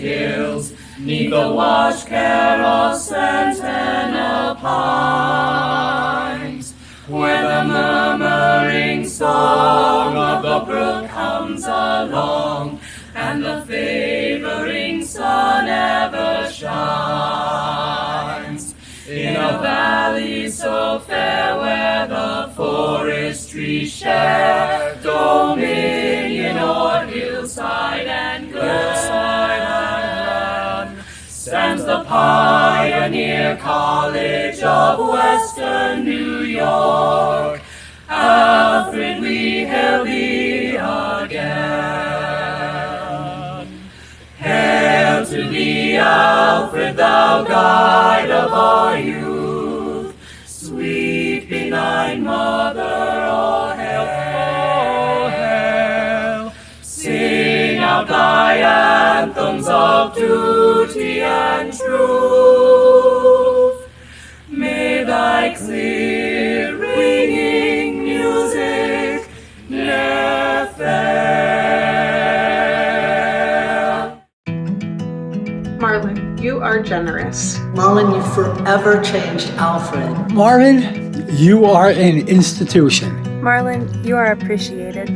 hills, 'neath the watch care of centennial pines, where the murmuring song of the brook comes along, and the favoring sun ever shines. In a valley so fair where the forest trees share dominion o'er hillside and glen, stands the Pioneer College of Western New York. Alfred, we hail thee again. Hail to thee, Alfred, thou guide of our youth, sweet benign mother, all hail, all hail. Sing out thy anthems of duty and truth. May thy clear ringing music ne'er fail. Marlin, you are generous. Marlin, you forever changed Alfred. Marlin, you are an institution. Marlin, you are appreciated.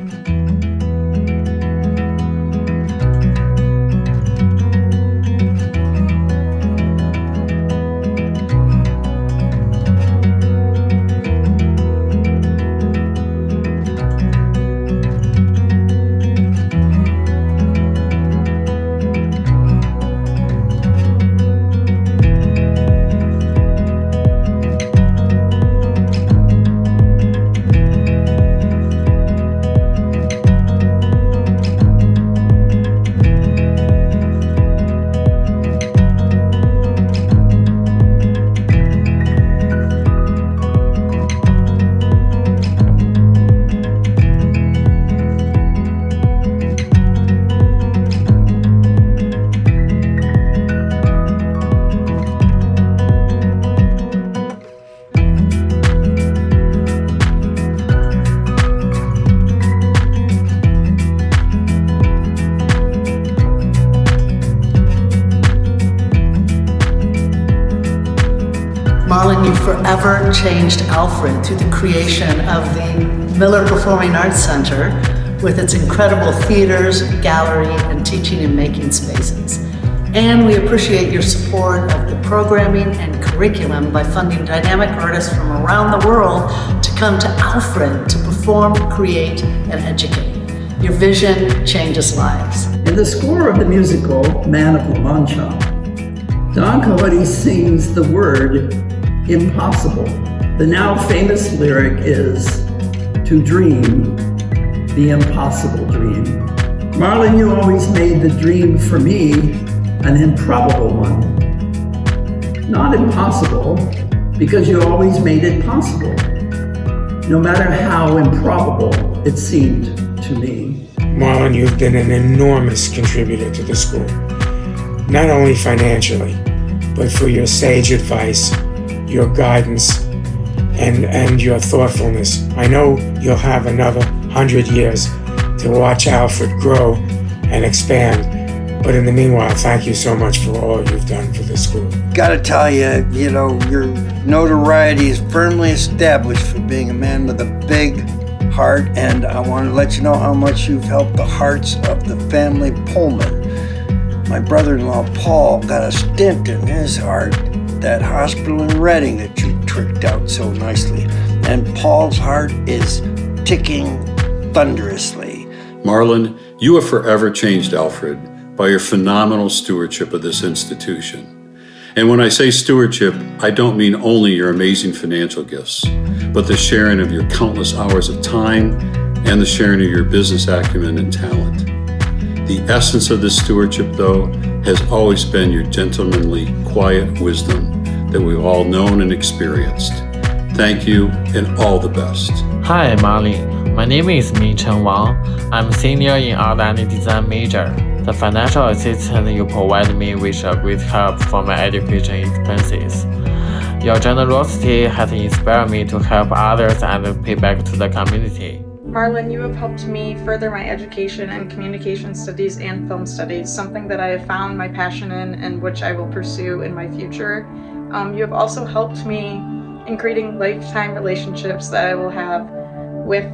Marlin, you forever changed Alfred through the creation of the Miller Performing Arts Center with its incredible theaters, gallery, and teaching and making spaces. And we appreciate your support of the programming and curriculum by funding dynamic artists from around the world to come to Alfred to perform, create, and educate. Your vision changes lives. In the score of the musical Man of La Mancha, Don Quixote sings the word impossible. The now famous lyric is, "To dream the impossible dream." Marlin, you always made the dream for me an improbable one. Not impossible, because you always made it possible, no matter how improbable it seemed to me. Marlin, you've been an enormous contributor to the school, not only financially, but for your sage advice, your guidance, and your thoughtfulness. I know you'll have another 100 years to watch Alfred grow and expand, but in the meanwhile, thank you so much for all you've done for the school. Gotta tell you, your notoriety is firmly established for being a man with a big heart, and I want to let you know how much you've helped the hearts of the family Pullman. My brother-in-law Paul got a stint in his heart, that hospital in Reading that you tricked out so nicely. And Paul's heart is ticking thunderously. Marlin, you have forever changed Alfred by your phenomenal stewardship of this institution. And when I say stewardship, I don't mean only your amazing financial gifts, but the sharing of your countless hours of time and the sharing of your business acumen and talent. The essence of this stewardship, though, has always been your gentlemanly, quiet wisdom that we've all known and experienced. Thank you, and all the best. Hi, Marlin. My name is Mingchen Wang. I'm senior in art and design major. The financial assistance you provide me with a great help for my education expenses. Your generosity has inspired me to help others and pay back to the community. Marlin, you have helped me further my education in communication studies and film studies, something that I have found my passion in and which I will pursue in my future. You have also helped me in creating lifetime relationships that I will have with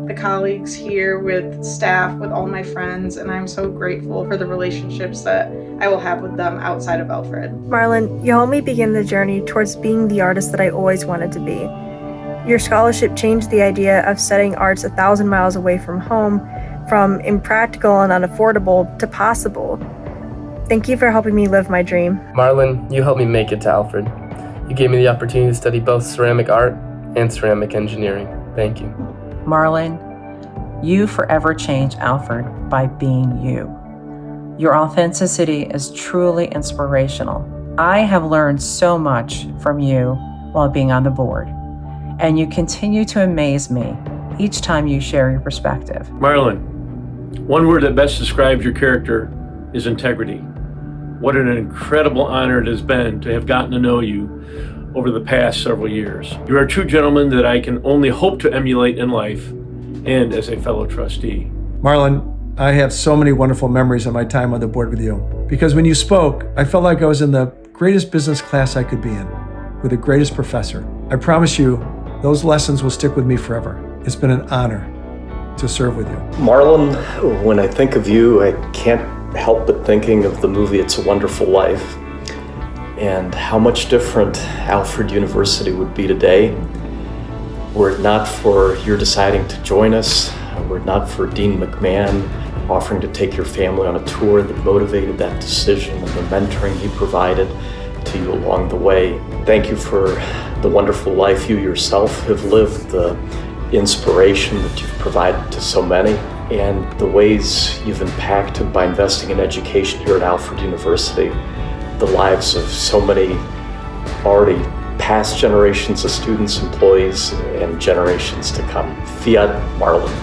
the colleagues here, with staff, with all my friends, and I'm so grateful for the relationships that I will have with them outside of Alfred. Marlin, you helped me begin the journey towards being the artist that I always wanted to be. Your scholarship changed the idea of studying arts 1,000 miles away from home, from impractical and unaffordable to possible. Thank you for helping me live my dream. Marlin, you helped me make it to Alfred. You gave me the opportunity to study both ceramic art and ceramic engineering. Thank you. Marlin, you forever changed Alfred by being you. Your authenticity is truly inspirational. I have learned so much from you while being on the board, and you continue to amaze me each time you share your perspective. Marlin, one word that best describes your character is integrity. What an incredible honor it has been to have gotten to know you over the past several years. You are a true gentleman that I can only hope to emulate in life and as a fellow trustee. Marlin, I have so many wonderful memories of my time on the board with you. Because when you spoke, I felt like I was in the greatest business class I could be in, with the greatest professor. I promise you, those lessons will stick with me forever. It's been an honor to serve with you. Marlin, when I think of you, I can't help but thinking of the movie It's a Wonderful Life, and how much different Alfred University would be today were it not for your deciding to join us, were it not for Dean McMahon offering to take your family on a tour that motivated that decision, and the mentoring he provided to you along the way. Thank you for the wonderful life you yourself have lived, the inspiration that you've provided to so many, and the ways you've impacted by investing in education here at Alfred University the lives of so many already past generations of students, employees, and generations to come. Fiat Marlin.